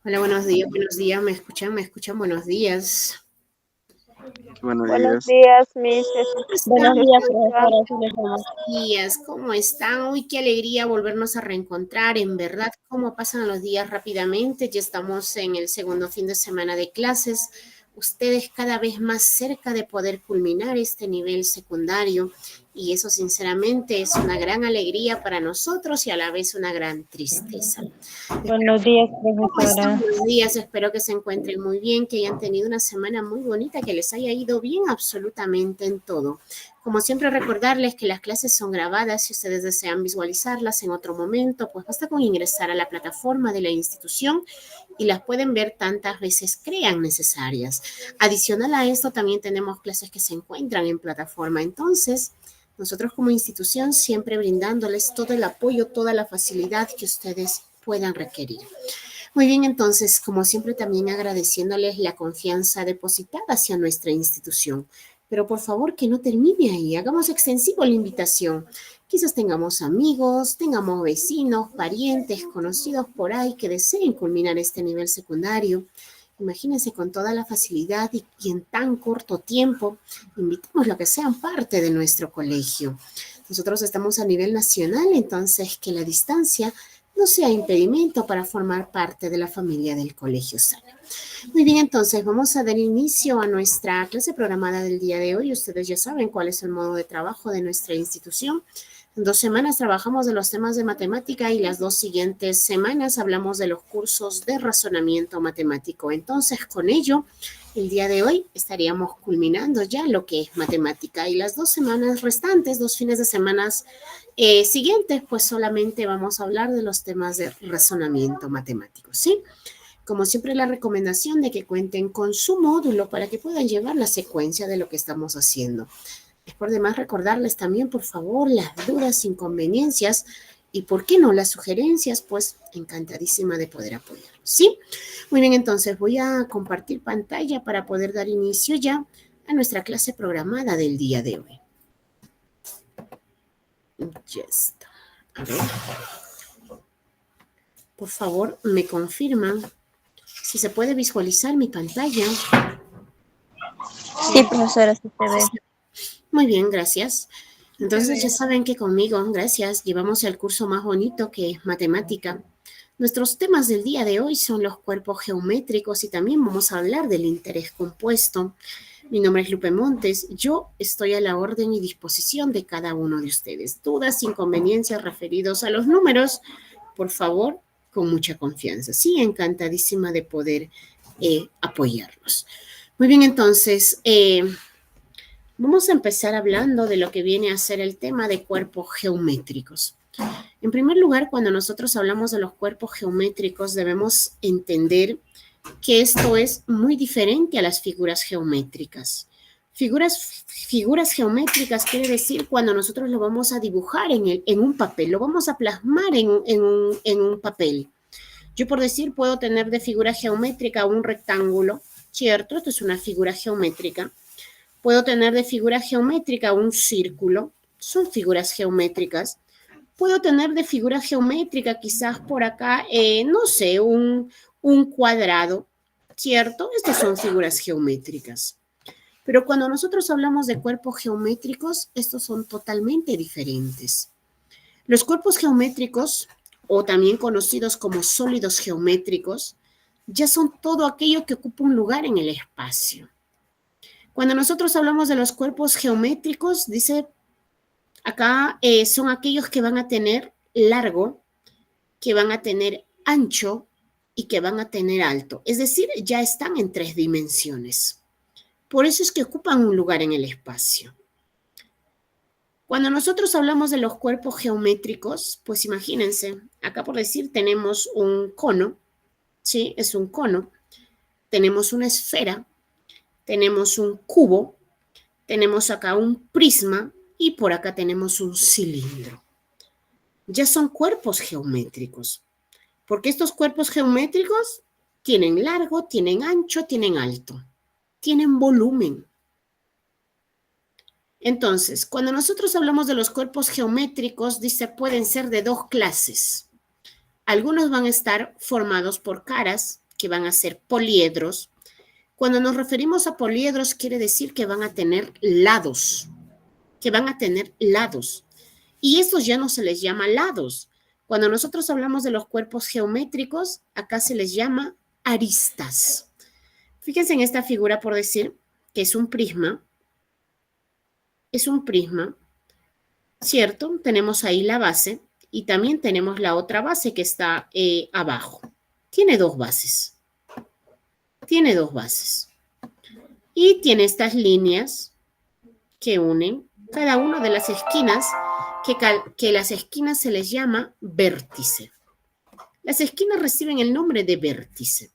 Hola, buenos días, ¿me escuchan? Buenos días. Buenos Buenos días. días, Miss. ¿Cómo ¿Me están? Buenos días, escucha? profesora. Sí, les llamo. Buenos días, ¿cómo están? Uy, qué alegría volvernos a reencontrar, en verdad, cómo pasan los días rápidamente, ya estamos en el segundo fin de semana de clases, ustedes cada vez más cerca de poder culminar este nivel secundario y eso sinceramente es una gran alegría para nosotros y a la vez una gran tristeza. Buenos días, ¿Cómo están? profesora. Buenos días, espero que se encuentren muy bien, que hayan tenido una semana muy bonita, que les haya ido bien absolutamente en todo. Como siempre, recordarles que las clases son grabadas. Si ustedes desean visualizarlas en otro momento, pues basta con ingresar a la plataforma de la institución y las pueden ver tantas veces crean necesarias. Adicional a esto, también tenemos clases que se encuentran en plataforma. Entonces, nosotros como institución siempre brindándoles todo el apoyo, toda la facilidad que ustedes puedan requerir. Muy bien, entonces, como siempre, también agradeciéndoles la confianza depositada hacia nuestra institución. Pero por favor, que no termine ahí. Hagamos extensivo la invitación. Quizás tengamos amigos, tengamos vecinos, parientes, conocidos por ahí que deseen culminar este nivel secundario. Imagínense con toda la facilidad y en tan corto tiempo, invitemos a que sean parte de nuestro colegio. Nosotros estamos a nivel nacional, entonces que la distancia no sea impedimento para formar parte de la familia del Colegio Sala. Muy bien, entonces vamos a dar inicio a nuestra clase programada del día de hoy. Ustedes ya saben cuál es el modo de trabajo de nuestra institución. En 2 semanas trabajamos de los temas de matemática y las 2 siguientes semanas hablamos de los cursos de razonamiento matemático. Entonces, con ello, el día de hoy estaríamos culminando ya lo que es matemática y las 2 semanas restantes, 2 fines de semana siguientes, pues solamente vamos a hablar de los temas de razonamiento matemático, ¿sí? Como siempre, la recomendación de que cuenten con su módulo para que puedan llevar la secuencia de lo que estamos haciendo. Es por demás recordarles también, por favor, las dudas, inconveniencias y, ¿por qué no?, las sugerencias, pues encantadísima de poder apoyarlos, ¿sí? Muy bien, entonces voy a compartir pantalla para poder dar inicio ya a nuestra clase programada del día de hoy. Ya está. A ver. Por favor, me confirman si se puede visualizar mi pantalla. Sí, profesora, sí se ve. Muy bien, gracias. Entonces ya saben que conmigo, gracias, llevamos el curso más bonito que es matemática. Nuestros temas del día de hoy son los cuerpos geométricos y también vamos a hablar del interés compuesto. Mi nombre es Lupe Montes. Yo estoy a la orden y disposición de cada uno de ustedes. Dudas, inconveniencias referidos a los números, por favor, con mucha confianza. Sí, encantadísima de poder apoyarlos. Muy bien, entonces, vamos a empezar hablando de lo que viene a ser el tema de cuerpos geométricos. En primer lugar, cuando nosotros hablamos de los cuerpos geométricos, debemos entender que esto es muy diferente a las figuras geométricas. Figuras geométricas quiere decir cuando nosotros lo vamos a dibujar en un papel, lo vamos a plasmar en un papel. Yo, por decir, puedo tener de figura geométrica un rectángulo, ¿cierto? Esto es una figura geométrica. Puedo tener de figura geométrica un círculo, son figuras geométricas. Puedo tener de figura geométrica quizás por acá, no sé, un cuadrado, ¿cierto? Estas son figuras geométricas. Pero cuando nosotros hablamos de cuerpos geométricos, estos son totalmente diferentes. Los cuerpos geométricos, o también conocidos como sólidos geométricos, ya son todo aquello que ocupa un lugar en el espacio. Cuando nosotros hablamos de los cuerpos geométricos, dice acá, son aquellos que van a tener largo, que van a tener ancho y que van a tener alto. Es decir, ya están en 3 dimensiones. Por eso es que ocupan un lugar en el espacio. Cuando nosotros hablamos de los cuerpos geométricos, pues imagínense, acá por decir tenemos un cono, ¿sí? Es un cono. Tenemos una esfera, tenemos un cubo, tenemos acá un prisma y por acá tenemos un cilindro. Ya son cuerpos geométricos, porque estos cuerpos geométricos tienen largo, tienen ancho, tienen alto, tienen volumen. Entonces, cuando nosotros hablamos de los cuerpos geométricos, dice, pueden ser de dos clases. Algunos van a estar formados por caras, que van a ser poliedros. Cuando nos referimos a poliedros, quiere decir que van a tener lados, Y estos ya no se les llama lados. Cuando nosotros hablamos de los cuerpos geométricos, acá se les llama aristas. Fíjense en esta figura, por decir que es un prisma. Es un prisma, ¿cierto? Tenemos ahí la base y también tenemos la otra base que está abajo. Tiene dos bases. Y tiene estas líneas que unen cada una de las esquinas, que las esquinas se les llama vértice. Las esquinas reciben el nombre de vértice.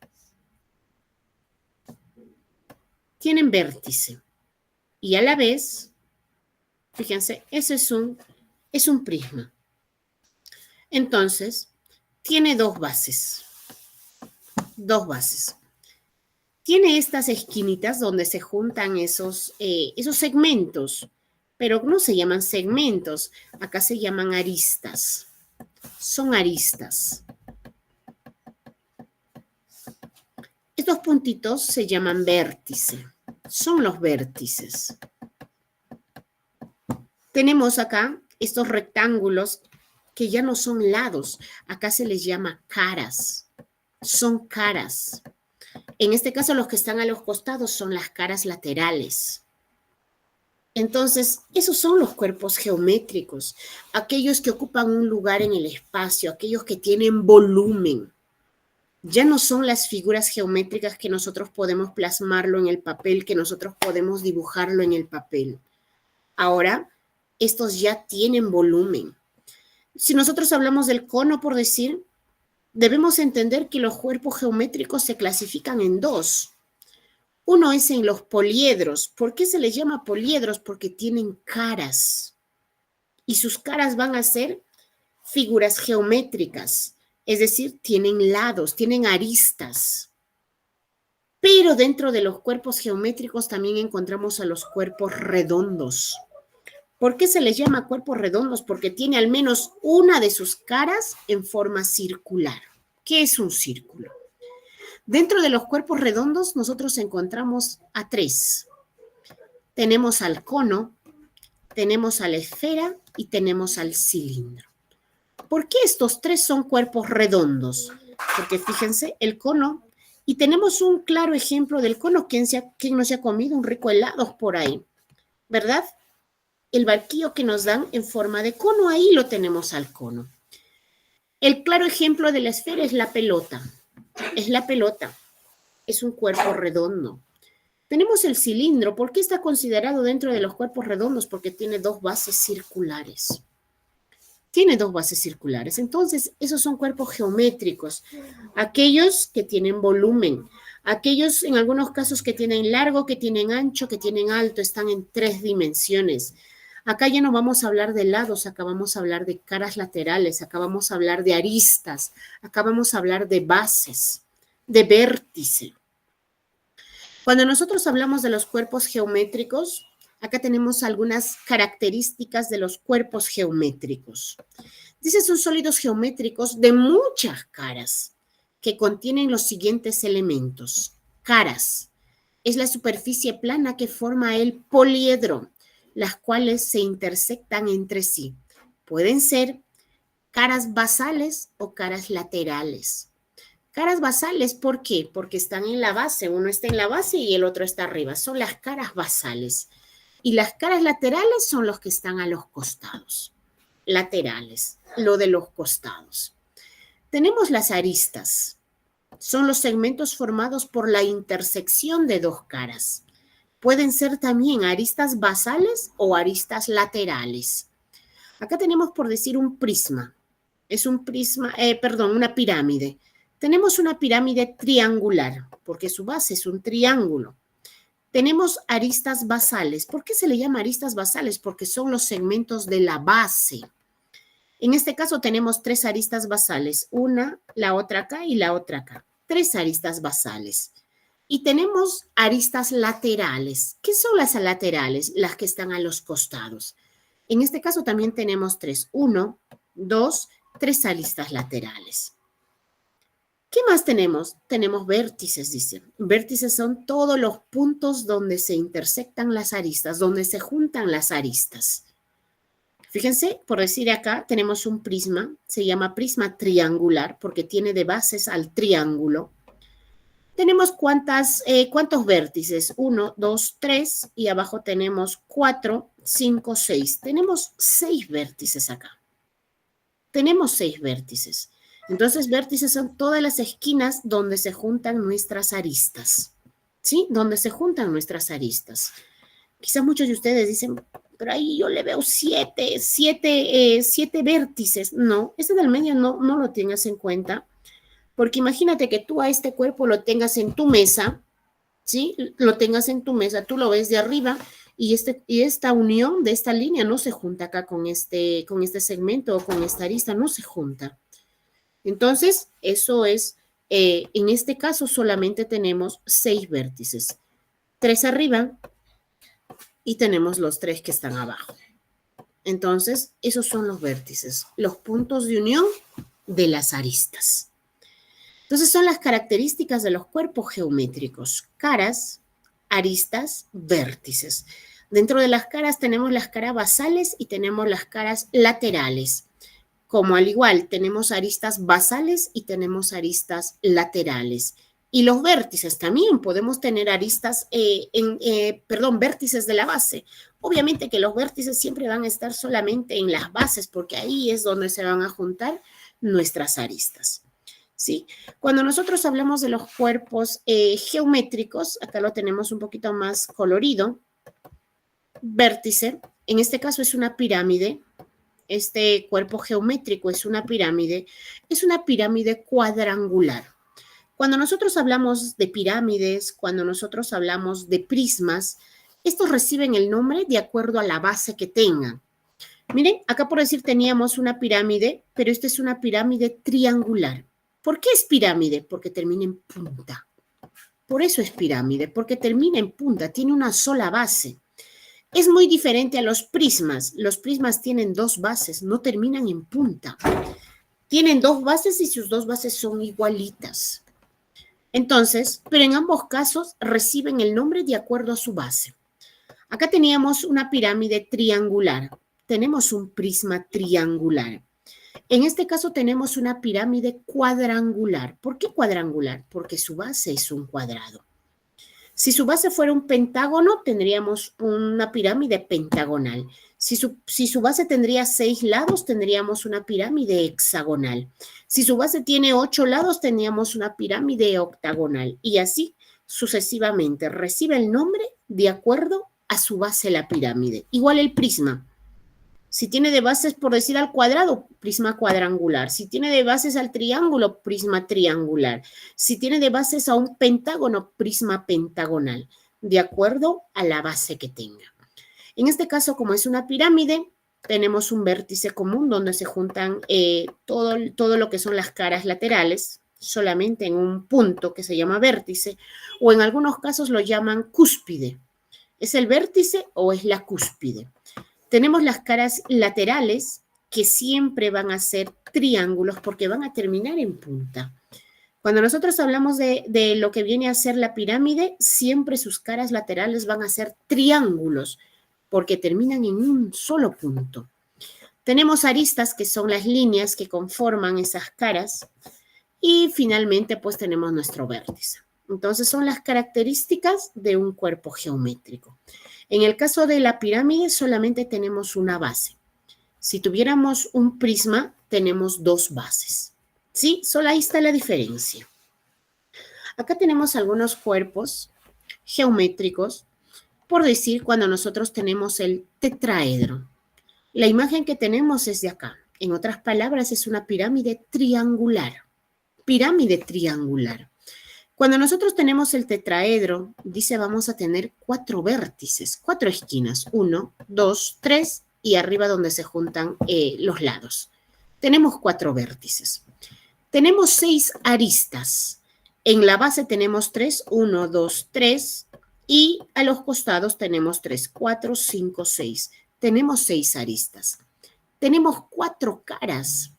Tienen vértice. Y a la vez, fíjense, ese es un prisma. Entonces, tiene dos bases. Tiene estas esquinitas donde se juntan esos segmentos, pero no se llaman segmentos, acá se llaman aristas. Son aristas. Estos puntitos se llaman vértice. Son los vértices. Tenemos acá estos rectángulos que ya no son lados. Acá se les llama caras. Son caras. En este caso, los que están a los costados son las caras laterales. Entonces, esos son los cuerpos geométricos, aquellos que ocupan un lugar en el espacio, aquellos que tienen volumen. Ya no son las figuras geométricas que nosotros podemos plasmarlo en el papel, que nosotros podemos dibujarlo en el papel. Ahora, estos ya tienen volumen. Si nosotros hablamos del cono, por decir, debemos entender que los cuerpos geométricos se clasifican en dos. Uno es en los poliedros. ¿Por qué se les llama poliedros? Porque tienen caras. Y sus caras van a ser figuras geométricas. Es decir, tienen lados, tienen aristas. Pero dentro de los cuerpos geométricos también encontramos a los cuerpos redondos. ¿Por qué se les llama cuerpos redondos? Porque tiene al menos una de sus caras en forma circular. ¿Qué es un círculo? Dentro de los cuerpos redondos nosotros encontramos a tres. Tenemos al cono, tenemos a la esfera y tenemos al cilindro. ¿Por qué estos tres son cuerpos redondos? Porque fíjense, el cono, y tenemos un claro ejemplo del cono. ¿Quién no se ha comido un rico helado por ahí? ¿Verdad? El barquillo que nos dan en forma de cono, ahí lo tenemos al cono. El claro ejemplo de la esfera es la pelota. Es un cuerpo redondo. Tenemos el cilindro. ¿Por qué está considerado dentro de los cuerpos redondos? Porque tiene dos bases circulares. Entonces, esos son cuerpos geométricos. Aquellos que tienen volumen. Aquellos, en algunos casos, que tienen largo, que tienen ancho, que tienen alto. Están en 3 dimensiones. Acá ya no vamos a hablar de lados, acá vamos a hablar de caras laterales, acá vamos a hablar de aristas, acá vamos a hablar de bases, de vértice. Cuando nosotros hablamos de los cuerpos geométricos, acá tenemos algunas características de los cuerpos geométricos. Dice, son sólidos geométricos de muchas caras que contienen los siguientes elementos. Caras es la superficie plana que forma el poliedro, las cuales se intersectan entre sí. Pueden ser caras basales o caras laterales. Caras basales, ¿por qué? Porque están en la base. Uno está en la base y el otro está arriba. Son las caras basales. Y las caras laterales son los que están a los costados. Laterales, lo de los costados. Tenemos las aristas. Son los segmentos formados por la intersección de dos caras. Pueden ser también aristas basales o aristas laterales. Acá tenemos, por decir, un prisma. Es un prisma, una pirámide. Tenemos una pirámide triangular, porque su base es un triángulo. Tenemos aristas basales. ¿Por qué se le llama aristas basales? Porque son los segmentos de la base. En este caso tenemos 3 aristas basales. Una, la otra acá y la otra acá. 3 aristas basales. Y tenemos aristas laterales. ¿Qué son las laterales? Las que están a los costados. En este caso también tenemos 3. 1, 2, 3 aristas laterales. ¿Qué más tenemos? Tenemos vértices, dice. Vértices son todos los puntos donde se intersectan las aristas, donde se juntan las aristas. Fíjense, por decir acá, tenemos un prisma, se llama prisma triangular porque tiene de bases al triángulo. Tenemos ¿cuántos vértices? 1, 2, 3 y abajo tenemos 4, 5, 6. Tenemos 6 vértices acá. Tenemos 6 vértices. Entonces, vértices son todas las esquinas donde se juntan nuestras aristas. ¿Sí? Donde se juntan nuestras aristas. Quizás muchos de ustedes dicen, pero ahí yo le veo 7 vértices. No, este del medio no lo tengas en cuenta. Porque imagínate que tú a este cuerpo lo tengas en tu mesa, ¿sí? Lo tengas en tu mesa, tú lo ves de arriba y esta unión de esta línea no se junta acá con este segmento o con esta arista, no se junta. Entonces, eso es, en este caso solamente tenemos 6 vértices. 3 arriba y tenemos los 3 que están abajo. Entonces, esos son los vértices, los puntos de unión de las aristas. Entonces son las características de los cuerpos geométricos: caras, aristas, vértices. Dentro de las caras tenemos las caras basales y tenemos las caras laterales. Como al igual tenemos aristas basales y tenemos aristas laterales. Y los vértices también podemos tener aristas, vértices de la base. Obviamente que los vértices siempre van a estar solamente en las bases porque ahí es donde se van a juntar nuestras aristas. ¿Sí? Cuando nosotros hablamos de los cuerpos geométricos, acá lo tenemos un poquito más colorido, vértice, en este caso es una pirámide, este cuerpo geométrico es una pirámide cuadrangular. Cuando nosotros hablamos de pirámides, cuando nosotros hablamos de prismas, estos reciben el nombre de acuerdo a la base que tengan. Miren, acá por decir teníamos una pirámide, pero esta es una pirámide triangular. ¿Por qué es pirámide? Porque termina en punta. Por eso es pirámide, porque termina en punta, tiene una sola base. Es muy diferente a los prismas. Los prismas tienen 2 bases, no terminan en punta. Tienen 2 bases y sus 2 bases son igualitas. Entonces, pero en ambos casos reciben el nombre de acuerdo a su base. Acá teníamos una pirámide triangular. Tenemos un prisma triangular. En este caso tenemos una pirámide cuadrangular. ¿Por qué cuadrangular? Porque su base es un cuadrado. Si su base fuera un pentágono, tendríamos una pirámide pentagonal. Si su base tendría 6 lados, tendríamos una pirámide hexagonal. Si su base tiene 8 lados, tendríamos una pirámide octagonal. Y así sucesivamente. Recibe el nombre de acuerdo a su base la pirámide. Igual el prisma. Si tiene de bases, por decir, al cuadrado, prisma cuadrangular. Si tiene de bases al triángulo, prisma triangular. Si tiene de bases a un pentágono, prisma pentagonal, de acuerdo a la base que tenga. En este caso, como es una pirámide, tenemos un vértice común donde se juntan todo lo que son las caras laterales, solamente en un punto que se llama vértice, o en algunos casos lo llaman cúspide. ¿Es el vértice o es la cúspide? Tenemos las caras laterales que siempre van a ser triángulos porque van a terminar en punta. Cuando nosotros hablamos de lo que viene a ser la pirámide, siempre sus caras laterales van a ser triángulos porque terminan en un solo punto. Tenemos aristas que son las líneas que conforman esas caras y finalmente pues tenemos nuestro vértice. Entonces son las características de un cuerpo geométrico. En el caso de la pirámide solamente tenemos una base. Si tuviéramos un prisma, tenemos 2 bases. ¿Sí? Solo ahí está la diferencia. Acá tenemos algunos cuerpos geométricos, por decir, cuando nosotros tenemos el tetraedro. La imagen que tenemos es de acá. En otras palabras, es una pirámide triangular. Pirámide triangular. Cuando nosotros tenemos el tetraedro, dice vamos a tener 4 vértices, 4 esquinas, 1, 2, 3 y arriba donde se juntan los lados. Tenemos 4 vértices. Tenemos 6 aristas. En la base tenemos 3, 1, 2, 3. Y a los costados tenemos 3, 4, 5, 6. Tenemos 6 aristas. Tenemos 4 caras.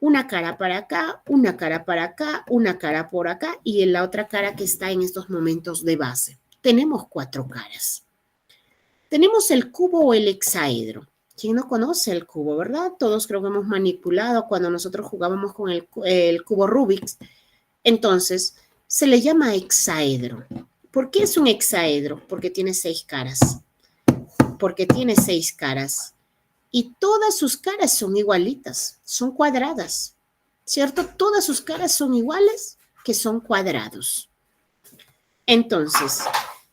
Una cara para acá, una cara para acá, una cara por acá y en la otra cara que está en estos momentos de base. Tenemos 4 caras. Tenemos el cubo o el hexaedro. ¿Quién no conoce el cubo, verdad? Todos creo que hemos manipulado cuando nosotros jugábamos con el cubo Rubik's. Entonces, se le llama hexaedro. ¿Por qué es un hexaedro? Porque tiene 6 caras. Porque tiene 6 caras. Y todas sus caras son igualitas, son cuadradas, ¿cierto? Todas sus caras son iguales, que son cuadrados. Entonces,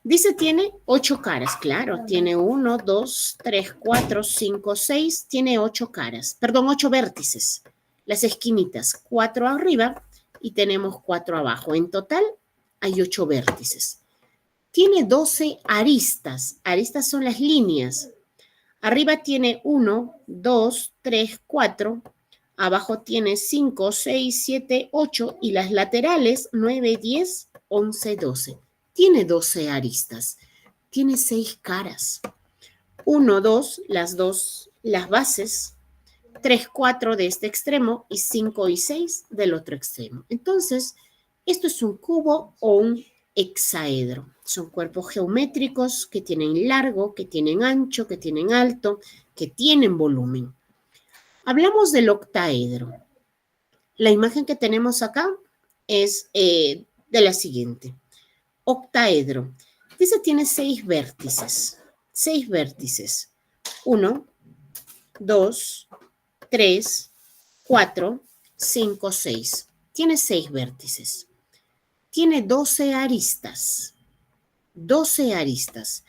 dice tiene 8 caras, claro, tiene 1, 2, 3, 4, 5, 6, tiene 8 caras, perdón, 8 vértices. Las esquinitas, 4 arriba y tenemos 4 abajo. En total hay 8 vértices. Tiene 12 aristas, aristas son las líneas. Arriba tiene 1, 2, 3, 4. Abajo tiene 5, 6, 7, 8. Y las laterales 9, 10, 11, 12. Tiene 12 aristas. Tiene 6 caras. 1, 2, las bases. 3, 4 de este extremo. Y 5 y 6 del otro extremo. Entonces, esto es un cubo o un hexaedro. Son cuerpos geométricos que tienen largo, que tienen ancho, que tienen alto, que tienen volumen. Hablamos del octaedro. La imagen que tenemos acá es de la siguiente. Octaedro. Dice tiene 6 vértices. 6 vértices. 1, 2, 3, 4, 5, 6. Tiene 6 vértices. Tiene 12 aristas. 12 aristas.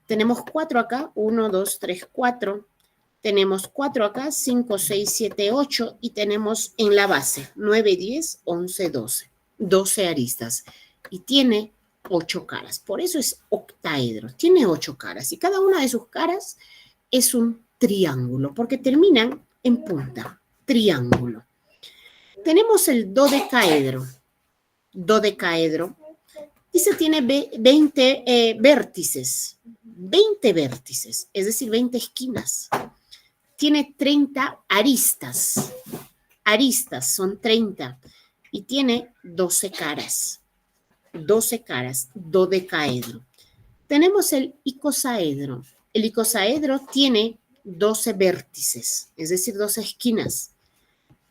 Tenemos 4 acá, 1, 2, 3, 4. Tenemos 4 acá, 5, 6, 7, 8. Y tenemos en la base 9, 10, 11, 12. 12 aristas. Y tiene 8 caras. Por eso es octaedro. Tiene 8 caras. Y cada una de sus caras es un triángulo, porque terminan en punta. Triángulo. Tenemos el dodecaedro. Dodecaedro. Dice tiene 20 vértices. 20 vértices, es decir, 20 esquinas. Tiene 30 aristas. Aristas son 30. Y tiene 12 caras. 12 caras, dodecaedro. Tenemos el icosaedro. El icosaedro tiene 12 vértices, es decir, 12 esquinas.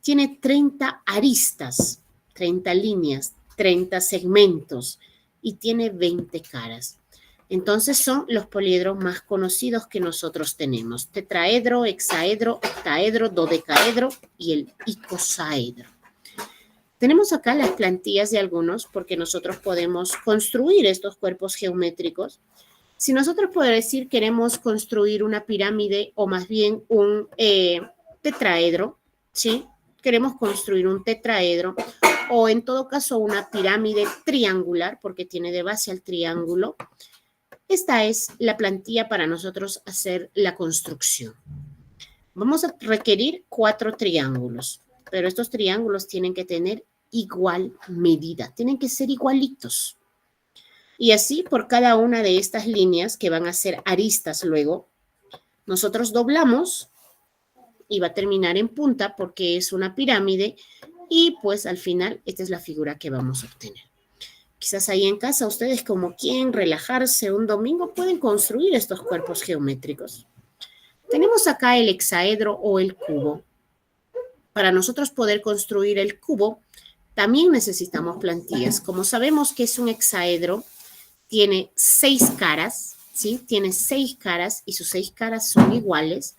Tiene 30 aristas, 30 líneas, 30 segmentos y tiene 20 caras. Entonces son los poliedros más conocidos que nosotros tenemos. Tetraedro, hexaedro, octaedro, dodecaedro y el icosaedro. Tenemos acá las plantillas de algunos porque nosotros podemos construir estos cuerpos geométricos. Si nosotros podemos decir queremos construir una pirámide o más bien un tetraedro, ¿sí? Queremos construir un tetraedro o en todo caso una pirámide triangular porque tiene de base al triángulo. Esta es la plantilla para nosotros hacer la construcción. Vamos a requerir 4 triángulos, pero estos triángulos tienen que tener igual medida, tienen que ser igualitos. Y así por cada una de estas líneas que van a ser aristas luego, nosotros doblamos y va a terminar en punta porque es una pirámide y pues al final esta es la figura que vamos a obtener. Quizás ahí en casa ustedes como quieren relajarse un domingo pueden construir estos cuerpos geométricos. Tenemos acá el hexaedro o el cubo. Para nosotros poder construir el cubo también necesitamos plantillas. Como sabemos que es un hexaedro, tiene 6 caras, ¿sí? Tiene 6 caras y sus 6 caras son iguales.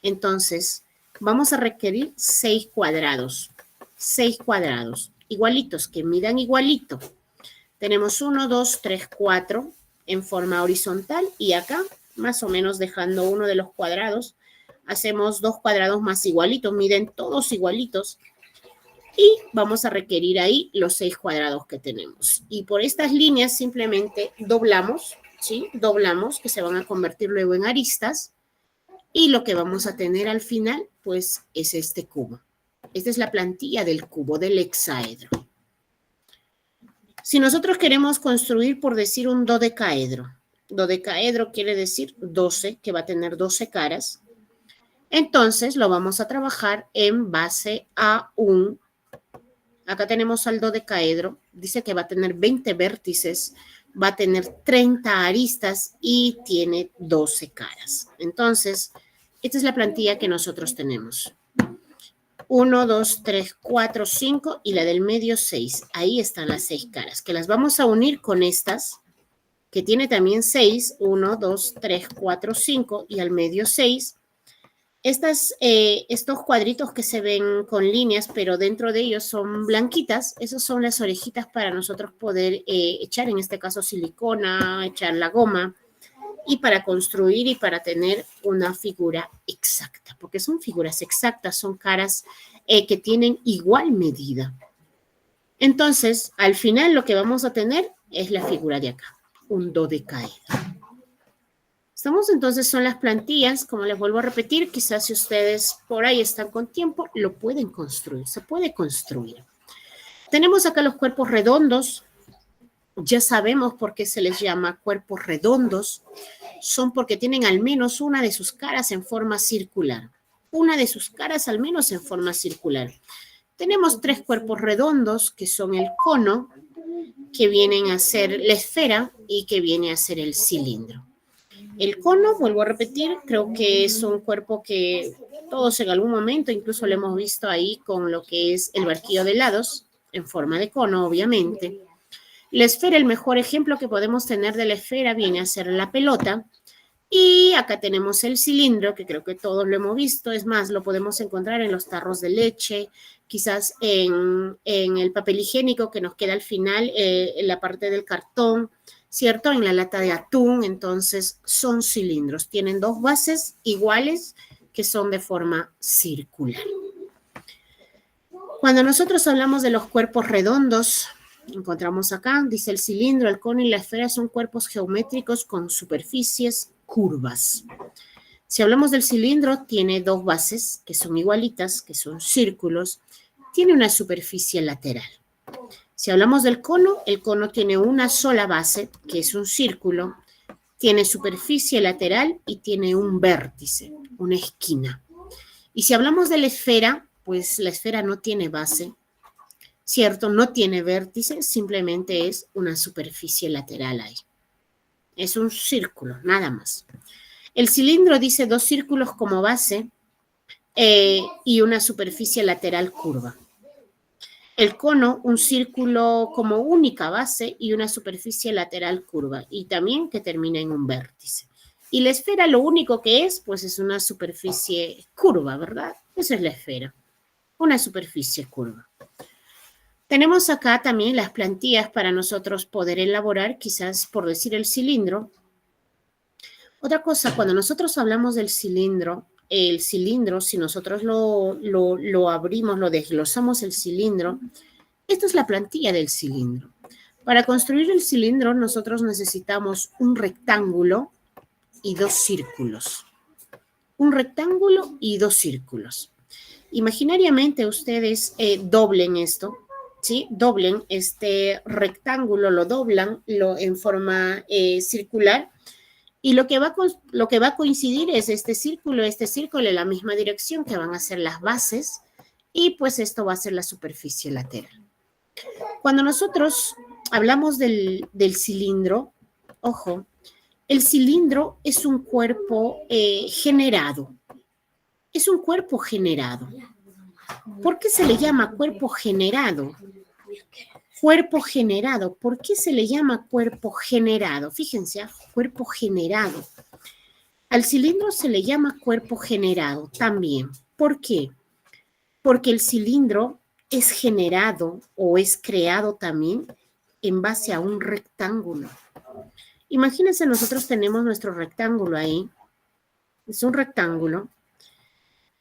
Entonces, vamos a requerir 6 cuadrados. 6 cuadrados, igualitos, que midan igualito. Tenemos 1, 2, 3, 4 en forma horizontal y acá, más o menos dejando uno de los cuadrados, hacemos 2 cuadrados más igualitos, miden todos igualitos. Y vamos a requerir ahí los 6 cuadrados que tenemos. Y por estas líneas simplemente doblamos, ¿sí? Doblamos, que se van a convertir luego en aristas. Y lo que vamos a tener al final, pues, es este cubo. Esta es la plantilla del cubo, del hexaedro. Si nosotros queremos construir, por decir, un dodecaedro quiere decir 12, que va a tener 12 caras, entonces lo vamos a trabajar en base a acá tenemos al dodecaedro, dice que va a tener 20 vértices, va a tener 30 aristas y tiene 12 caras. Entonces, esta es la plantilla que nosotros tenemos. 1, 2, 3, 4, 5 y la del medio 6. Ahí están las 6 caras, que las vamos a unir con estas, que tiene también 6, 1, 2, 3, 4, 5 y al medio 6. Estos cuadritos que se ven con líneas, pero dentro de ellos son blanquitas, esas son las orejitas para nosotros poder echar, en este caso, silicona, echar la goma, y para construir y para tener una figura exacta, porque son figuras exactas, son caras que tienen igual medida. Entonces, al final lo que vamos a tener es la figura de acá, un dodecaedro. Estamos entonces, son las plantillas, como les vuelvo a repetir, quizás si ustedes por ahí están con tiempo, lo pueden construir, se puede construir. Tenemos acá los cuerpos redondos, ya sabemos por qué se les llama cuerpos redondos, son porque tienen al menos una de sus caras en forma circular, una de sus caras al menos en forma circular. Tenemos 3 cuerpos redondos, que son el cono, que vienen a ser la esfera y que viene a ser el cilindro. El cono, vuelvo a repetir, creo que es un cuerpo que todos en algún momento, incluso lo hemos visto ahí con lo que es el barquillo de helados, en forma de cono, obviamente. La esfera, el mejor ejemplo que podemos tener de la esfera viene a ser la pelota. Y acá tenemos el cilindro, que creo que todos lo hemos visto. Es más, lo podemos encontrar en los tarros de leche, quizás en el papel higiénico que nos queda al final, en la parte del cartón, ¿cierto? En la lata de atún. Entonces, son cilindros. Tienen 2 bases iguales que son de forma circular. Cuando nosotros hablamos de los cuerpos redondos, encontramos acá, dice el cilindro, el cono y la esfera son cuerpos geométricos con superficies curvas. Si hablamos del cilindro, tiene 2 bases que son igualitas, que son círculos, tiene una superficie lateral. Si hablamos del cono, el cono tiene una sola base, que es un círculo, tiene superficie lateral y tiene un vértice, una esquina. Y si hablamos de la esfera, pues la esfera no tiene base, ¿cierto? No tiene vértice, simplemente es una superficie lateral ahí. Es un círculo, nada más. El cilindro dice 2 círculos como base y una superficie lateral curva. El cono, un círculo como única base y una superficie lateral curva, y también que termina en un vértice. Y la esfera lo único que es, pues es una superficie curva, ¿verdad? Esa es la esfera, una superficie curva. Tenemos acá también las plantillas para nosotros poder elaborar, quizás por decir el cilindro. Otra cosa, cuando nosotros hablamos del cilindro, el cilindro, si nosotros lo abrimos, lo desglosamos el cilindro, esta es la plantilla del cilindro. Para construir el cilindro, nosotros necesitamos un rectángulo y 2 círculos. Un rectángulo y 2 círculos. Imaginariamente ustedes doblen esto, ¿sí? Doblen este rectángulo, lo doblan en forma circular. Y lo que va a coincidir es este círculo en la misma dirección, que van a ser las bases, y pues esto va a ser la superficie lateral. Cuando nosotros hablamos del cilindro, ojo, el cilindro es un cuerpo generado. Es un cuerpo generado. ¿Por qué se le llama cuerpo generado? Cuerpo generado. ¿Por qué se le llama cuerpo generado? Fíjense, cuerpo generado. Al cilindro se le llama cuerpo generado también. ¿Por qué? Porque el cilindro es generado o es creado también en base a un rectángulo. Imagínense, nosotros tenemos nuestro rectángulo ahí. Es un rectángulo.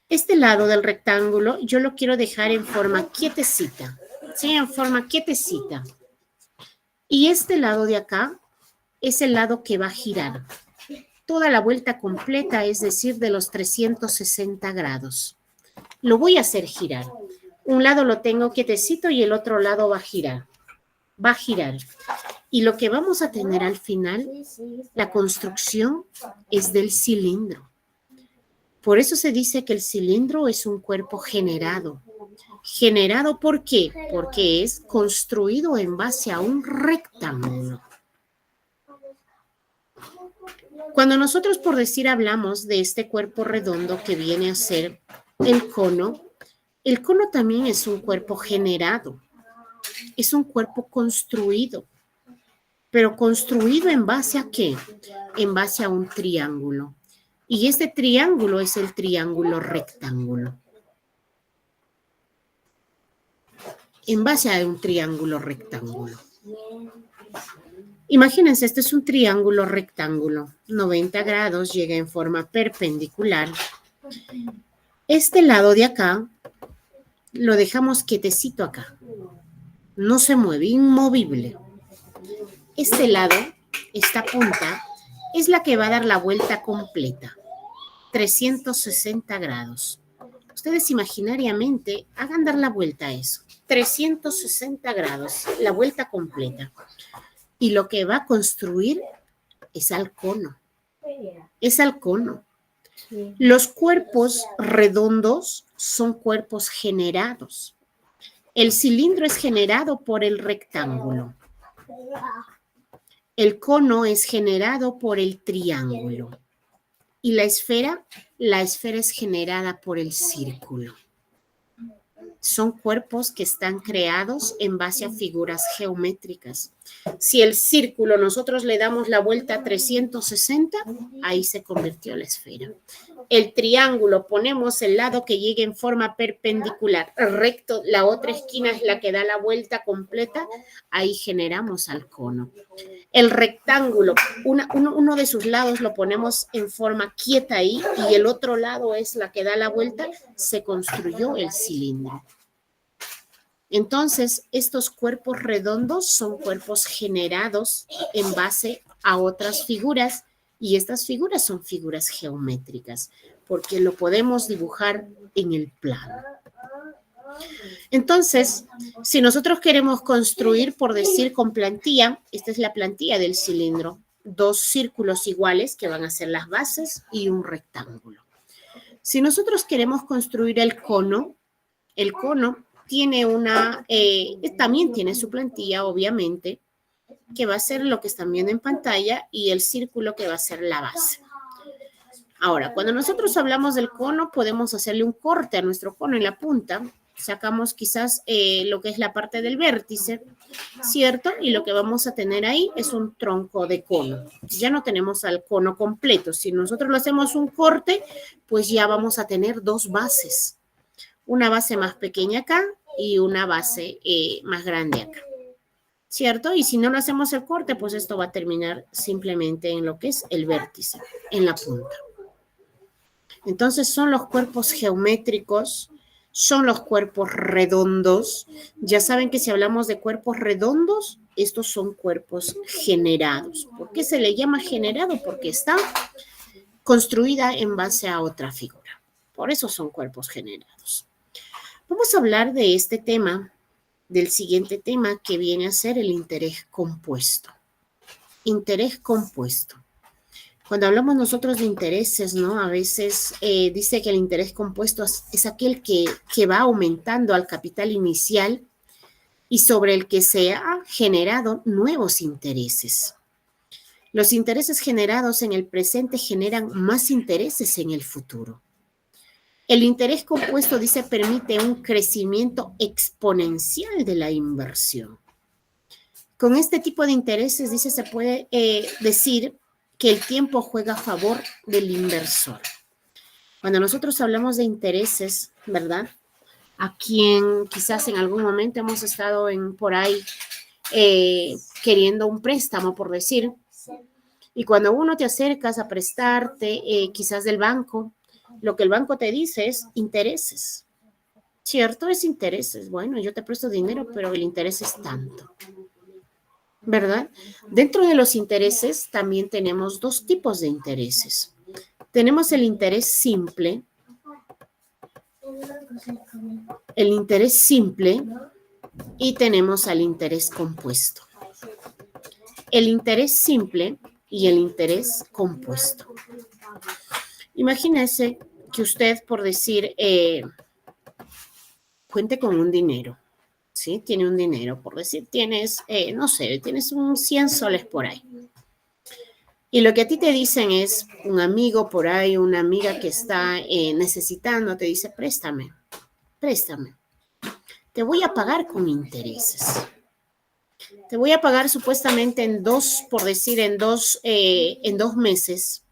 Este lado del rectángulo yo lo quiero dejar en forma quietecita. Sí, en forma quietecita. Y este lado de acá es el lado que va a girar. Toda la vuelta completa, es decir, de los 360 grados. Lo voy a hacer girar. Un lado lo tengo quietecito y el otro lado va a girar. va a girar. Y lo que vamos a tener al final, la construcción es del cilindro. Por eso se dice que el cilindro es un cuerpo generado. ¿Generado por qué? Porque es construido en base a un rectángulo. Cuando nosotros, por decir, hablamos de este cuerpo redondo que viene a ser el cono también es un cuerpo generado. Es un cuerpo construido. Pero construido en base a ¿qué? En base a un triángulo. Y este triángulo es el triángulo rectángulo. En base a un triángulo rectángulo. Imagínense, este es un triángulo rectángulo. 90 grados, llega en forma perpendicular. Este lado de acá lo dejamos quietecito acá. No se mueve, inmovible. Este lado, esta punta, es la que va a dar la vuelta completa. 360 grados. Ustedes imaginariamente hagan dar la vuelta a eso. 360 grados, la vuelta completa. Y lo que va a construir es al cono. Es al cono. Los cuerpos redondos son cuerpos generados. El cilindro es generado por el rectángulo. El cono es generado por el triángulo. Y la esfera es generada por el círculo. Son cuerpos que están creados en base a figuras geométricas. Si el círculo nosotros le damos la vuelta a 360, ahí se convirtió la esfera. El triángulo, ponemos el lado que llegue en forma perpendicular, recto, la otra esquina es la que da la vuelta completa, ahí generamos al cono. El rectángulo, uno de sus lados lo ponemos en forma quieta ahí y el otro lado es la que da la vuelta, se construyó el cilindro. Entonces, estos cuerpos redondos son cuerpos generados en base a otras figuras y estas figuras son figuras geométricas porque lo podemos dibujar en el plano. Entonces, si nosotros queremos construir, por decir, con plantilla, esta es la plantilla del cilindro, 2 círculos iguales que van a ser las bases y un rectángulo. Si nosotros queremos construir el cono tiene también tiene su plantilla, obviamente, que va a ser lo que están viendo en pantalla y el círculo que va a ser la base. Ahora, cuando nosotros hablamos del cono, podemos hacerle un corte a nuestro cono en la punta. Sacamos quizás lo que es la parte del vértice, ¿cierto? Y lo que vamos a tener ahí es un tronco de cono. Ya no tenemos al cono completo. Si nosotros le hacemos un corte, pues ya vamos a tener 2 bases. Una base más pequeña acá y una base más grande acá, ¿cierto? Y si no lo hacemos el corte, pues esto va a terminar simplemente en lo que es el vértice, en la punta. Entonces son los cuerpos geométricos, son los cuerpos redondos. Ya saben que si hablamos de cuerpos redondos, estos son cuerpos generados. ¿Por qué se le llama generado? Porque está construida en base a otra figura. Por eso son cuerpos generados. Vamos a hablar de este tema, del siguiente tema que viene a ser el interés compuesto. Interés compuesto. Cuando hablamos nosotros de intereses, ¿no? A veces dice que el interés compuesto es aquel que va aumentando al capital inicial y sobre el que se ha generado nuevos intereses. Los intereses generados en el presente generan más intereses en el futuro. El interés compuesto, dice, permite un crecimiento exponencial de la inversión. Con este tipo de intereses, dice, se puede decir que el tiempo juega a favor del inversor. Cuando nosotros hablamos de intereses, ¿verdad? A quien quizás en algún momento hemos estado por ahí queriendo un préstamo, por decir, y cuando uno te acercas a prestarte, quizás del banco, lo que el banco te dice es intereses, ¿cierto? Es intereses. Bueno, yo te presto dinero, pero el interés es tanto, ¿verdad? Dentro de los intereses también tenemos 2 tipos de intereses. Tenemos el interés simple. El interés simple y tenemos al interés compuesto. El interés simple y el interés compuesto. Imagínese que usted, por decir, cuente con un dinero, ¿sí? Tiene un dinero, por decir, tienes, no sé, tienes un 100 soles por ahí. Y lo que a ti te dicen es, un amigo por ahí, una amiga que está necesitando, te dice, préstame. Te voy a pagar con intereses. Te voy a pagar supuestamente en 2, por decir, en dos meses.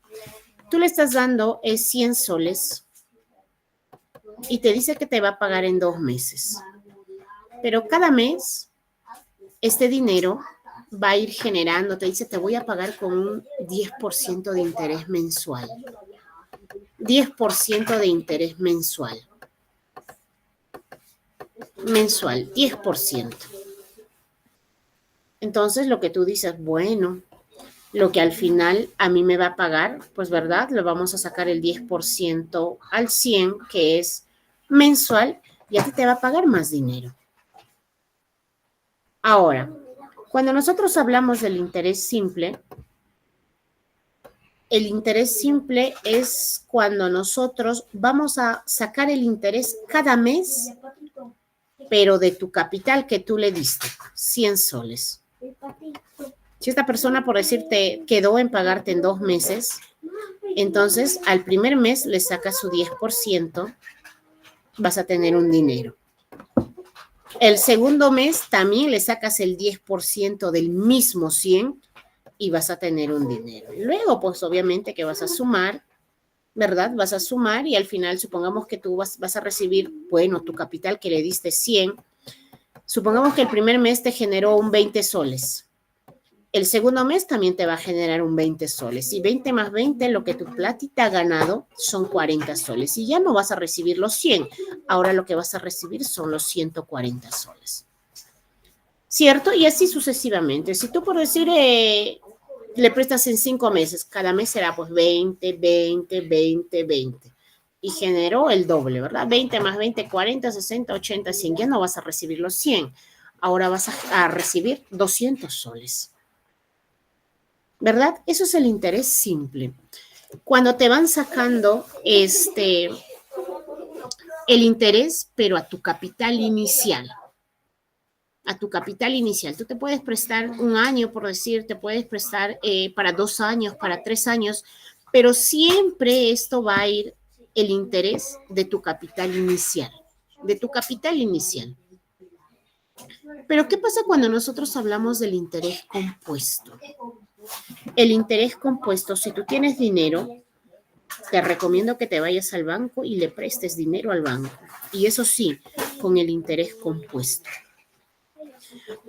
Tú le estás dando 100 soles y te dice que te va a pagar en 2 meses. Pero cada mes, este dinero va a ir generando, te dice, te voy a pagar con un 10% de interés mensual. 10% de interés mensual. Mensual, 10%. Entonces, lo que tú dices, bueno, lo que al final a mí me va a pagar, pues, ¿verdad? Lo vamos a sacar el 10% al 100, que es mensual, y a ti te va a pagar más dinero. Ahora, cuando nosotros hablamos del interés simple, el interés simple es cuando nosotros vamos a sacar el interés cada mes, pero de tu capital que tú le diste, 100 soles. Si esta persona, por decirte, quedó en pagarte en 2 meses, entonces al primer mes le sacas su 10%, vas a tener un dinero. El segundo mes también le sacas el 10% del mismo 100 y vas a tener un dinero. Luego, pues obviamente que vas a sumar, ¿verdad? Vas a sumar y al final supongamos que tú vas a recibir, bueno, tu capital que le diste 100. Supongamos que el primer mes te generó un 20 soles. El segundo mes también te va a generar un 20 soles. Y 20 más 20, lo que tu platita ha ganado son 40 soles. Y ya no vas a recibir los 100. Ahora lo que vas a recibir son los 140 soles. ¿Cierto? Y así sucesivamente. Si tú, por decir, le prestas en 5 meses, cada mes será pues 20, 20, 20, 20. Y generó el doble, ¿verdad? 20 más 20, 40, 60, 80, 100. Ya no vas a recibir los 100. Ahora vas a recibir 200 soles. ¿Verdad? Eso es el interés simple. Cuando te van sacando el interés, pero a tu capital inicial. A tu capital inicial. Tú te puedes prestar un año, por decir, te puedes prestar para 2 años, para 3 años, pero siempre esto va a ir el interés de tu capital inicial. De tu capital inicial. Pero ¿qué pasa cuando nosotros hablamos del interés compuesto? El interés compuesto, si tú tienes dinero, te recomiendo que te vayas al banco y le prestes dinero al banco. Y eso sí, con el interés compuesto.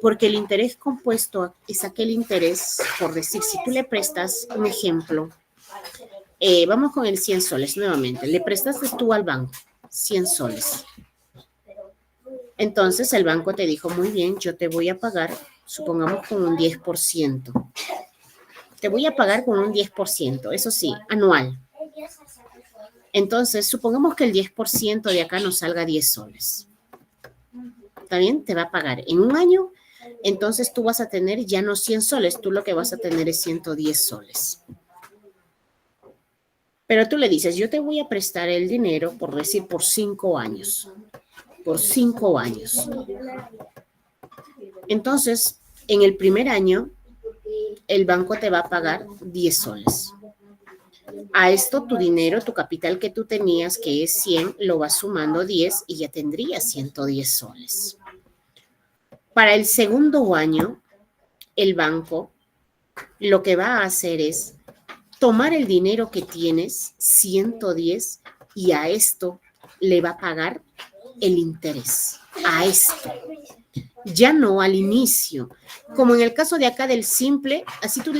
Porque el interés compuesto es aquel interés, por decir, si tú le prestas un ejemplo, vamos con el 100 soles nuevamente, le prestaste tú al banco 100 soles. Entonces el banco te dijo, muy bien, yo te voy a pagar, supongamos con un 10%. Te voy a pagar con un 10%, eso sí, anual. Entonces, supongamos que el 10% de acá nos salga 10 soles. ¿Está bien? Te va a pagar en un año, entonces tú vas a tener ya no 100 soles, tú lo que vas a tener es 110 soles. Pero tú le dices, yo te voy a prestar el dinero, por decir, por 5 años. Por 5 años. Entonces, en el primer año, el banco te va a pagar 10 soles. A esto tu dinero, tu capital que tú tenías, que es 100, lo vas sumando 10 y ya tendrías 110 soles. Para el segundo año, el banco lo que va a hacer es tomar el dinero que tienes, 110, y a esto le va a pagar el interés. A esto. Ya no al inicio. Como en el caso de acá del simple, así tú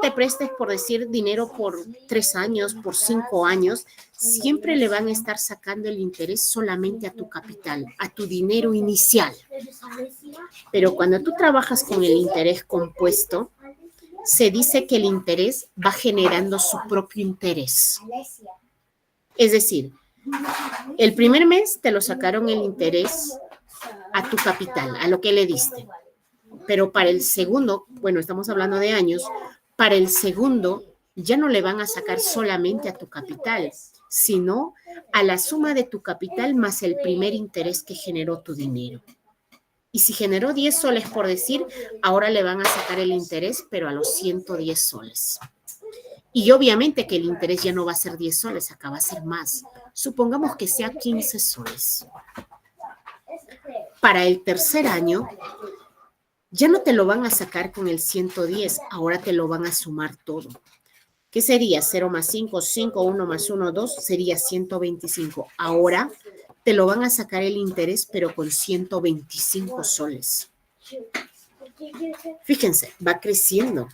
te prestes, por decir, dinero por 3 años, por 5 años, siempre le van a estar sacando el interés solamente a tu capital, a tu dinero inicial. Pero cuando tú trabajas con el interés compuesto, se dice que el interés va generando su propio interés. Es decir, el primer mes te lo sacaron el interés a tu capital, a lo que le diste. Pero para el segundo, bueno, estamos hablando de años, para el segundo ya no le van a sacar solamente a tu capital, sino a la suma de tu capital más el primer interés que generó tu dinero. Y si generó 10 soles, por decir, ahora le van a sacar el interés, pero a los 110 soles. Y obviamente que el interés ya no va a ser 10 soles, acá va a ser más. Supongamos que sea 15 soles. Para el tercer año, ya no te lo van a sacar con el 110, ahora te lo van a sumar todo. ¿Qué sería? 0 más 5, 5, 1 más 1, 2, sería 125. Ahora te lo van a sacar el interés, pero con 125 soles. Fíjense, va creciendo.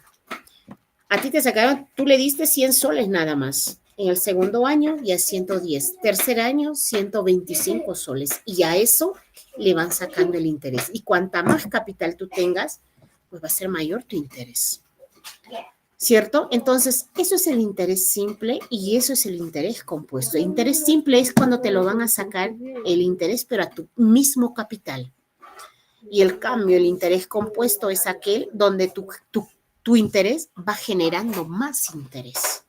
A ti te sacaron, tú le diste 100 soles nada más. En el segundo año ya 110. Tercer año, 125 soles. Y a eso le van sacando el interés. Y cuanta más capital tú tengas, pues va a ser mayor tu interés. ¿Cierto? Entonces, eso es el interés simple y eso es el interés compuesto. El interés simple es cuando te lo van a sacar el interés, pero a tu mismo capital. Y el cambio, el interés compuesto es aquel donde tu interés va generando más interés.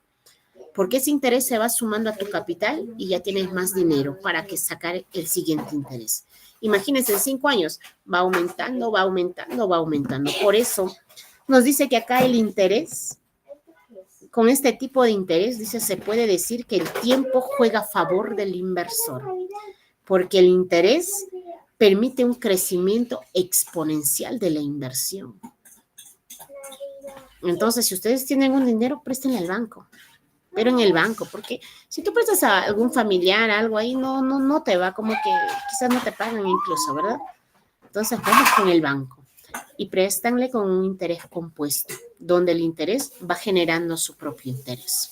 Porque ese interés se va sumando a tu capital y ya tienes más dinero para que sacar el siguiente interés. Imagínense, en 5 años va aumentando, va aumentando, va aumentando. Por eso nos dice que acá el interés, con este tipo de interés, dice, se puede decir que el tiempo juega a favor del inversor, porque el interés permite un crecimiento exponencial de la inversión. Entonces, si ustedes tienen un dinero, préstenle al banco, pero en el banco, porque si tú prestas a algún familiar, algo ahí, no te va, como que quizás no te pagan incluso, ¿verdad? Entonces, vamos con el banco y préstanle con un interés compuesto, donde el interés va generando su propio interés.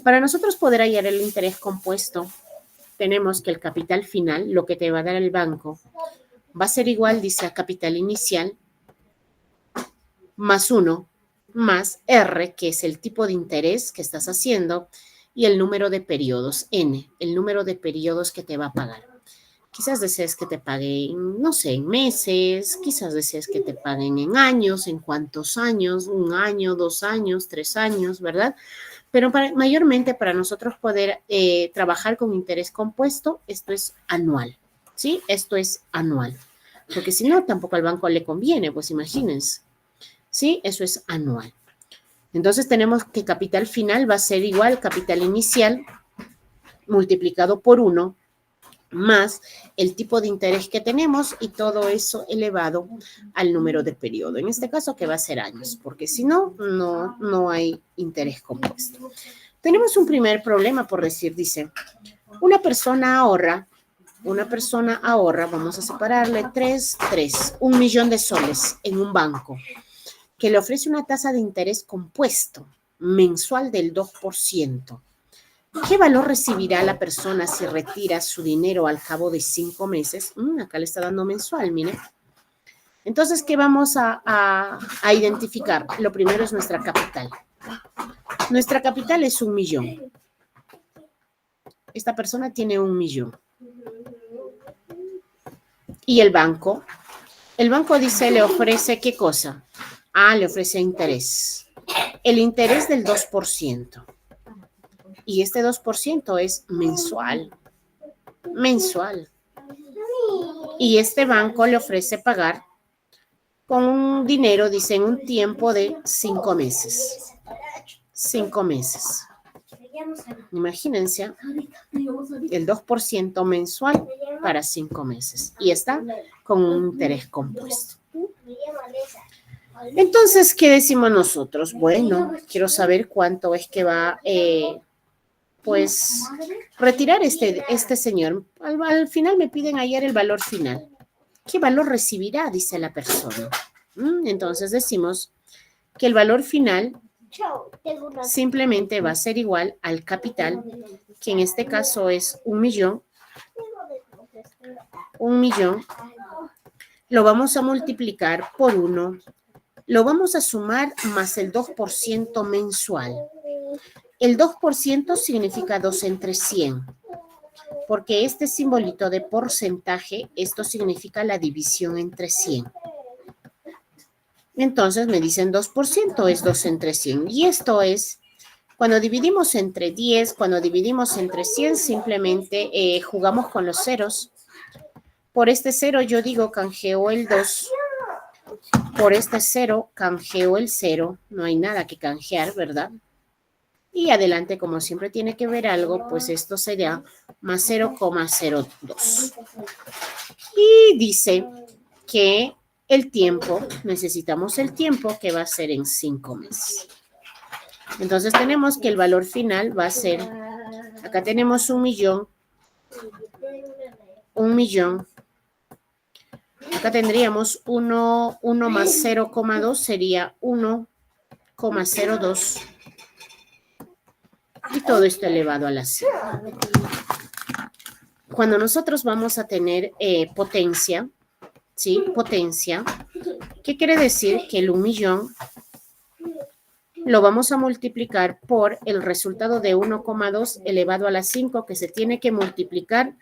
Para nosotros poder hallar el interés compuesto, tenemos que el capital final, lo que te va a dar el banco, va a ser igual, dice, a capital inicial, más 1, más R, que es el tipo de interés que estás haciendo, y el número de periodos, N, el número de periodos que te va a pagar. Quizás desees que te paguen, no sé, en meses, quizás desees que te paguen en años, en cuántos años, 1 año, 2 años, 3 años, ¿verdad? Pero mayormente para nosotros poder trabajar con interés compuesto, esto es anual, ¿sí? Esto es anual, porque si no, tampoco al banco le conviene, pues imagínense, ¿sí? Eso es anual. Entonces tenemos que capital final va a ser igual capital inicial multiplicado por 1 más el tipo de interés que tenemos y todo eso elevado al número de periodo. En este caso que va a ser años, porque si no, no hay interés compuesto. Tenemos un primer problema por decir, dice, una persona ahorra, vamos a separarle 3, 1 millón de soles en un banco que le ofrece una tasa de interés compuesto mensual del 2%. ¿Qué valor recibirá la persona si retira su dinero al cabo de 5 meses? Acá le está dando mensual, mire. Entonces, ¿qué vamos a identificar? Lo primero es nuestra capital. Nuestra capital es 1 millón. Esta persona tiene 1 millón. ¿Y el banco? El banco dice, le ofrece, ¿qué cosa? Le ofrece interés. El interés del 2%. Y este 2% es mensual. Y este banco le ofrece pagar con un dinero, dice, en un tiempo de 5 meses. 5 meses. Imagínense, el 2% mensual para 5 meses. Y está con un interés compuesto. Entonces, ¿qué decimos nosotros? Bueno, quiero saber cuánto es que va pues retirar este señor. Al final me piden hallar el valor final. ¿Qué valor recibirá? Dice la persona. Entonces decimos que el valor final simplemente va a ser igual al capital, que en este caso es 1 millón. 1 millón. Lo vamos a multiplicar por 1. Lo vamos a sumar más el 2% mensual. El 2% significa 2 entre 100. Porque este simbolito de porcentaje, esto significa la división entre 100. Entonces me dicen 2%, es 2 entre 100. Y esto es, cuando dividimos entre 10, cuando dividimos entre 100, simplemente jugamos con los ceros. Por este 0 yo digo canjeo el 2. Por este 0 canjeo el 0. No hay nada que canjear, ¿verdad? Y adelante, como siempre tiene que ver algo, pues esto sería más 0,02. Y dice que el tiempo, necesitamos el tiempo que va a ser en 5 meses. Entonces tenemos que el valor final va a ser, acá tenemos 1.000.000. 1.000.000. Acá tendríamos 1 más 0,2 sería 1,02. Y todo esto elevado a la 100. Cuando nosotros vamos a tener potencia, ¿sí? Potencia, ¿qué quiere decir? Que el 1.000.000 lo vamos a multiplicar por el resultado de 1,2 elevado a la 5, que se tiene que multiplicar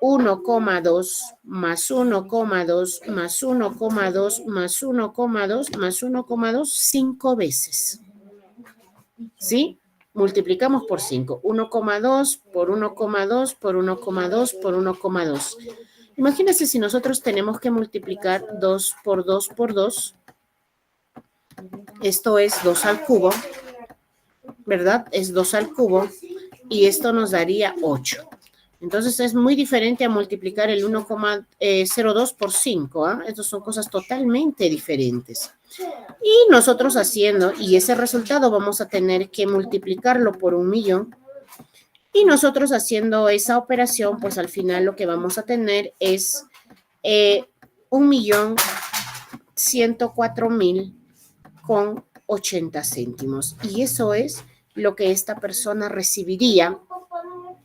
1,2 más 1,2 más 1,2 más 1,2 más 1,2 5 veces. ¿Sí? Multiplicamos por 5. 1,2 por 1,2 por 1,2 por 1,2. Imagínense si nosotros tenemos que multiplicar 2 por 2 por 2. Esto es 2 al cubo, ¿verdad? Es 2 al cubo y esto nos daría 8. Entonces es muy diferente a multiplicar el 1,02 por 5. ¿Eh? Estas son cosas totalmente diferentes. Y nosotros haciendo, y ese resultado vamos a tener que multiplicarlo por 1.000.000. Y nosotros haciendo esa operación, pues al final lo que vamos a tener es 1.104.000 con 80 céntimos. Y eso es lo que esta persona recibiría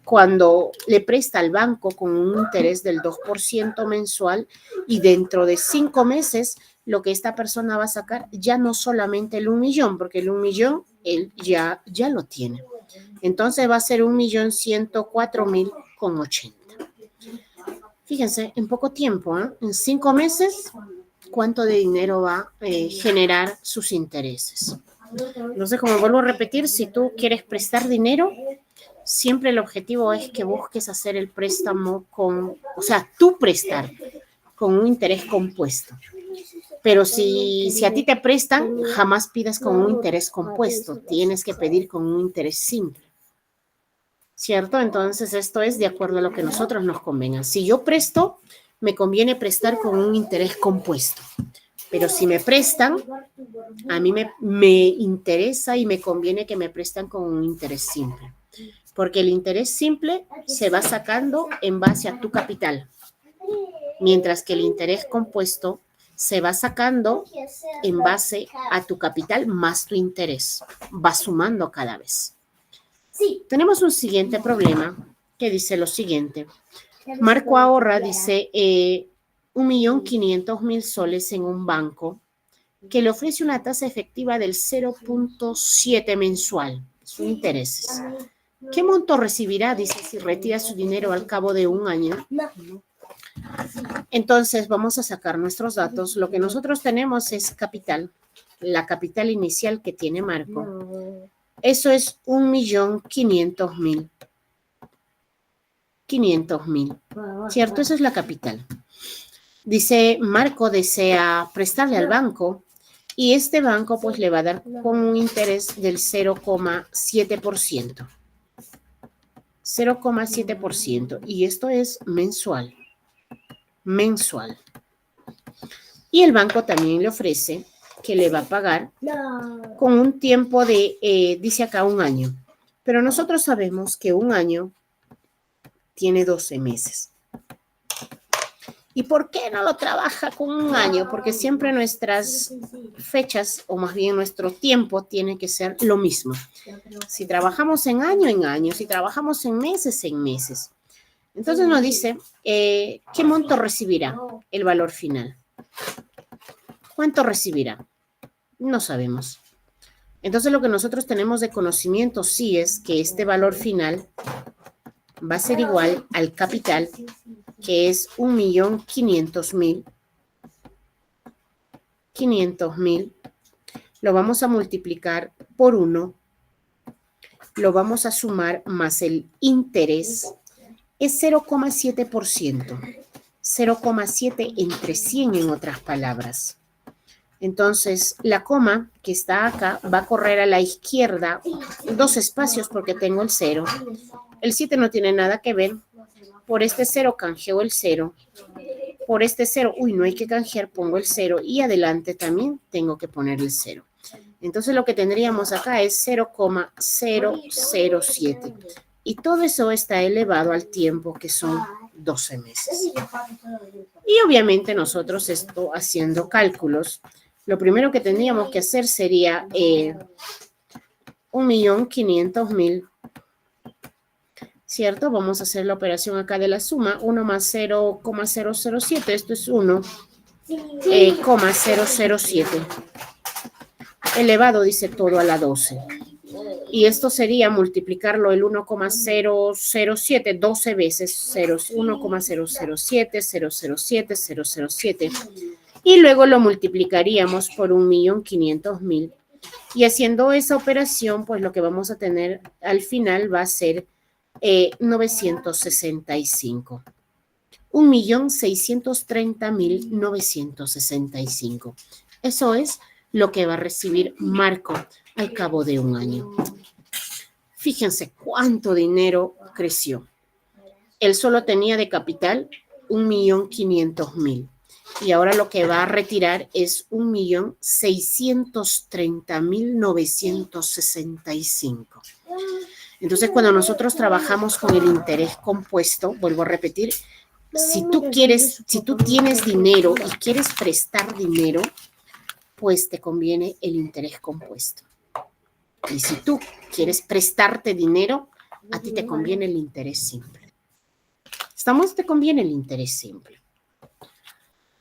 cuando le presta al banco con un interés del 2% mensual, y dentro de 5 meses lo que esta persona va a sacar ya no solamente el 1.000.000, porque el 1.000.000 él ya lo tiene. Entonces va a ser 1.104.000 con 80. Fíjense, en poco tiempo, en 5 meses, ¿cuánto de dinero va a generar sus intereses? Entonces, como vuelvo a repetir, si tú quieres prestar dinero, siempre el objetivo es que busques hacer el préstamo tú prestar con un interés compuesto. Pero si a ti te prestan, jamás pidas con un interés compuesto. Tienes que pedir con un interés simple. ¿Cierto? Entonces, esto es de acuerdo a lo que nosotros nos convenga. Si yo presto, me conviene prestar con un interés compuesto. Pero si me prestan, a mí me interesa y me conviene que me prestan con un interés simple. Porque el interés simple se va sacando en base a tu capital, mientras que el interés compuesto se va sacando en base a tu capital más tu interés. Va sumando cada vez. Sí. Tenemos un siguiente problema que dice lo siguiente. Marco ahorra, dice, 1.500.000 soles en un banco que le ofrece una tasa efectiva del 0,7 mensual. Sus intereses. ¿Qué monto recibirá, dice, si retira su dinero al cabo de un año? Entonces, vamos a sacar nuestros datos. Lo que nosotros tenemos es capital, la capital inicial que tiene Marco. Eso es 1.500.000. 500.000, ¿cierto? Esa es la capital. Dice, Marco desea prestarle al banco y este banco pues le va a dar con un interés del 0,7%. 0,7%. Y esto es mensual. Mensual. Y el banco también le ofrece que le va a pagar con un tiempo de, dice acá, un año. Pero nosotros sabemos que un año tiene 12 meses. ¿Y por qué no lo trabaja con un año? Porque siempre nuestras fechas, o más bien nuestro tiempo, tiene que ser lo mismo. Si trabajamos en año, si trabajamos en meses. Entonces nos dice, ¿qué monto recibirá el valor final? ¿Cuánto recibirá? No sabemos. Entonces lo que nosotros tenemos de conocimiento sí es que este valor final va a ser igual al capital, que es 1.500.000. 500.000 lo vamos a multiplicar por 1, lo vamos a sumar más el interés, es 0,7%. 0,7 entre 100 en otras palabras. Entonces, la coma que está acá va a correr a la izquierda 2 espacios porque tengo el 0. El 7 no tiene nada que ver. Por este 0 canjeo el 0. Por este 0, no hay que canjear, pongo el 0. Y adelante también tengo que poner el 0. Entonces, lo que tendríamos acá es 0,007. Y todo eso está elevado al tiempo que son 12 meses. Y obviamente nosotros esto haciendo cálculos, lo primero que tendríamos que hacer sería 1.500.000, ¿cierto? Vamos a hacer la operación acá de la suma, 1 más 0,007, esto es 1,007. Elevado, dice todo a la 12. Y esto sería multiplicarlo el 1,007 12 veces, 1,007, 007, 007. Y luego lo multiplicaríamos por 1.500.000. Y haciendo esa operación, pues lo que vamos a tener al final va a ser 965. 1.630.965. Eso es lo que va a recibir Marco al cabo de un año. Fíjense cuánto dinero creció. Él solo tenía de capital 1.500.000. Y ahora lo que va a retirar es 1.630.965. Entonces, cuando nosotros trabajamos con el interés compuesto, vuelvo a repetir, si tú tienes dinero y quieres prestar dinero, pues te conviene el interés compuesto. Y si tú quieres prestarte dinero, a ti te conviene el interés simple. Te conviene el interés simple.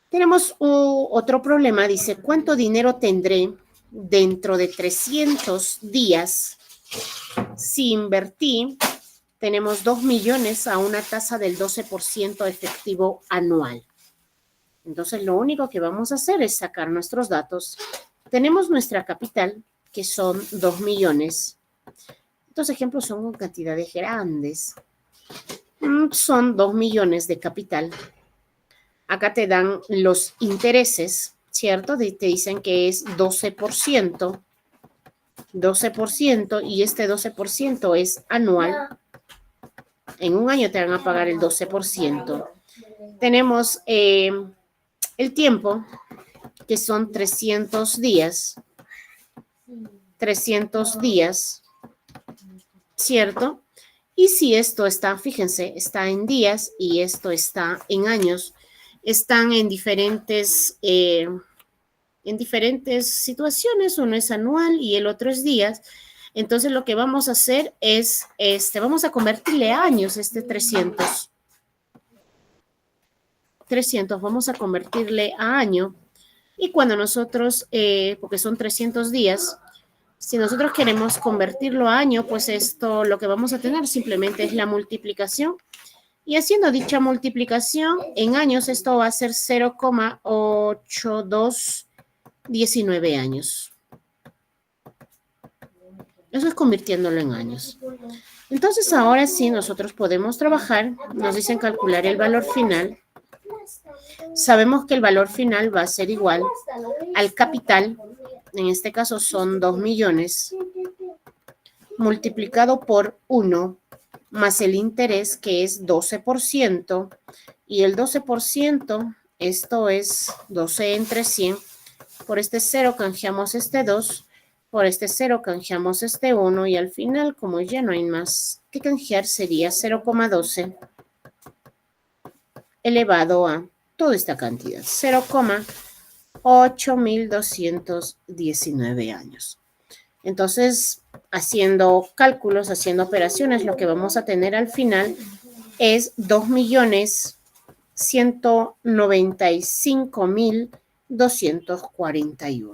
Tenemos otro problema, dice, ¿cuánto dinero tendré dentro de 300 días si invertí? Tenemos 2 millones a una tasa del 12% efectivo anual. Entonces, lo único que vamos a hacer es sacar nuestros datos. Tenemos nuestra capital, que son 2 millones. Estos ejemplos son con cantidades grandes. Son 2 millones de capital. Acá te dan los intereses, ¿cierto? Te dicen que es 12%. 12% y este 12% es anual. En un año te van a pagar el 12%. Tenemos el tiempo, que son 300 días. 300 días, ¿cierto? Y si esto está, fíjense, está en días y esto está en años, están en diferentes situaciones, uno es anual y el otro es días. Entonces lo que vamos a hacer es, vamos a convertirle a años este 300. 300, vamos a convertirle a año. Y cuando nosotros, porque son 300 días, si nosotros queremos convertirlo a año, pues esto lo que vamos a tener simplemente es la multiplicación. Y haciendo dicha multiplicación en años, esto va a ser 0,8219 años. Eso es convirtiéndolo en años. Entonces, ahora sí, nosotros podemos trabajar. Nos dicen calcular el valor final. Sabemos que el valor final va a ser igual al capital. En este caso son 2 millones multiplicado por 1 más el interés, que es 12%. Y el 12%, esto es 12 entre 100. Por este 0 canjeamos este 2. Por este 0 canjeamos este 1. Y al final, como ya no hay más que canjear, sería 0,12 elevado a toda esta cantidad. 0,8219 años. Entonces, haciendo cálculos, haciendo operaciones, lo que vamos a tener al final es 2.195.241.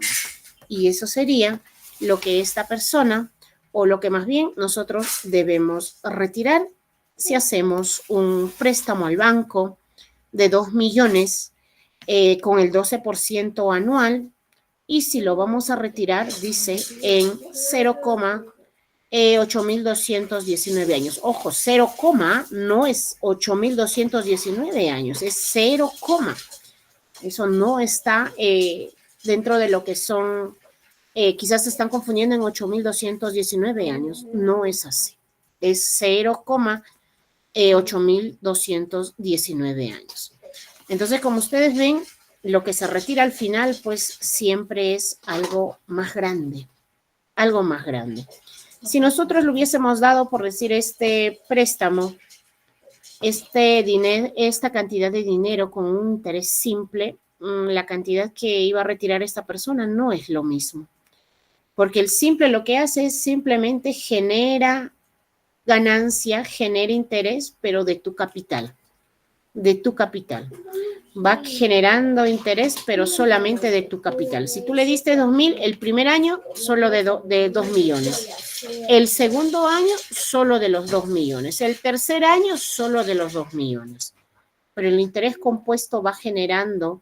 Y eso sería lo que esta persona, o lo que más bien nosotros debemos retirar si hacemos un préstamo al banco de 2 millones con el 12% anual, y si lo vamos a retirar, dice, en 0,8219 años. Ojo, 0, no es 8.219 años, es 0, eso no está dentro de lo que son, quizás se están confundiendo en 8.219 años. No es así. Es 0,8219 años. Entonces, como ustedes ven, lo que se retira al final, pues siempre es algo más grande. Algo más grande. Si nosotros le hubiésemos dado, por decir, este préstamo, esta cantidad de dinero con un interés simple, la cantidad que iba a retirar esta persona no es lo mismo. Porque el simple lo que hace es simplemente genera ganancia, genera interés, pero de tu capital. De tu capital. Va generando interés, pero solamente de tu capital. Si tú le diste 2.000, el primer año solo de 2 millones. El segundo año solo de los 2 millones. El tercer año solo de los 2 millones. Pero el interés compuesto va generando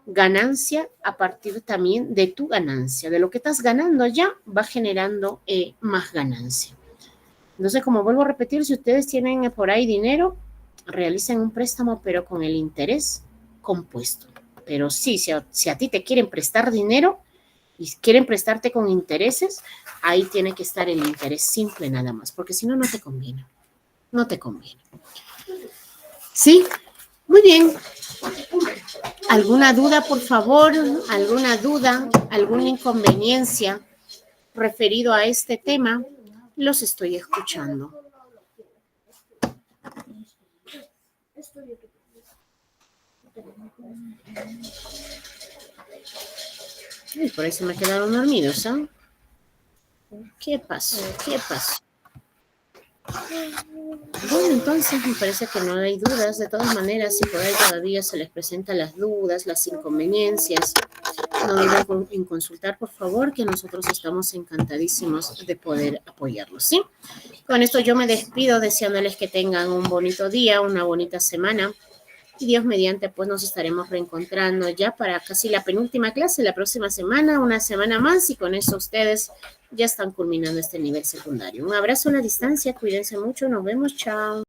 ganancia a partir también de tu ganancia. De lo que estás ganando ya va generando más ganancia. Entonces, como vuelvo a repetir, si ustedes tienen por ahí dinero, realicen un préstamo, pero con el interés compuesto. Pero sí, si a ti te quieren prestar dinero y quieren prestarte con intereses, ahí tiene que estar el interés simple nada más, porque si no, no te conviene. No te conviene. ¿Sí? Muy bien. ¿Alguna duda, por favor? ¿Alguna duda? ¿Alguna inconveniencia referido a este tema? Los estoy escuchando. Ay, por ahí se me quedaron dormidos, ¿ah? ¿Qué pasó? ¿Qué pasó? Bueno, entonces me parece que no hay dudas. De todas maneras, si por ahí todavía se les presentan las dudas, las inconveniencias, no duden en consultar, por favor, que nosotros estamos encantadísimos de poder apoyarlos, ¿sí? Con esto yo me despido deseándoles que tengan un bonito día, una bonita semana. Y Dios mediante, pues nos estaremos reencontrando ya para casi la penúltima clase, la próxima semana, una semana más, y con eso ustedes ya están culminando este nivel secundario. Un abrazo a la distancia, cuídense mucho, nos vemos, chao.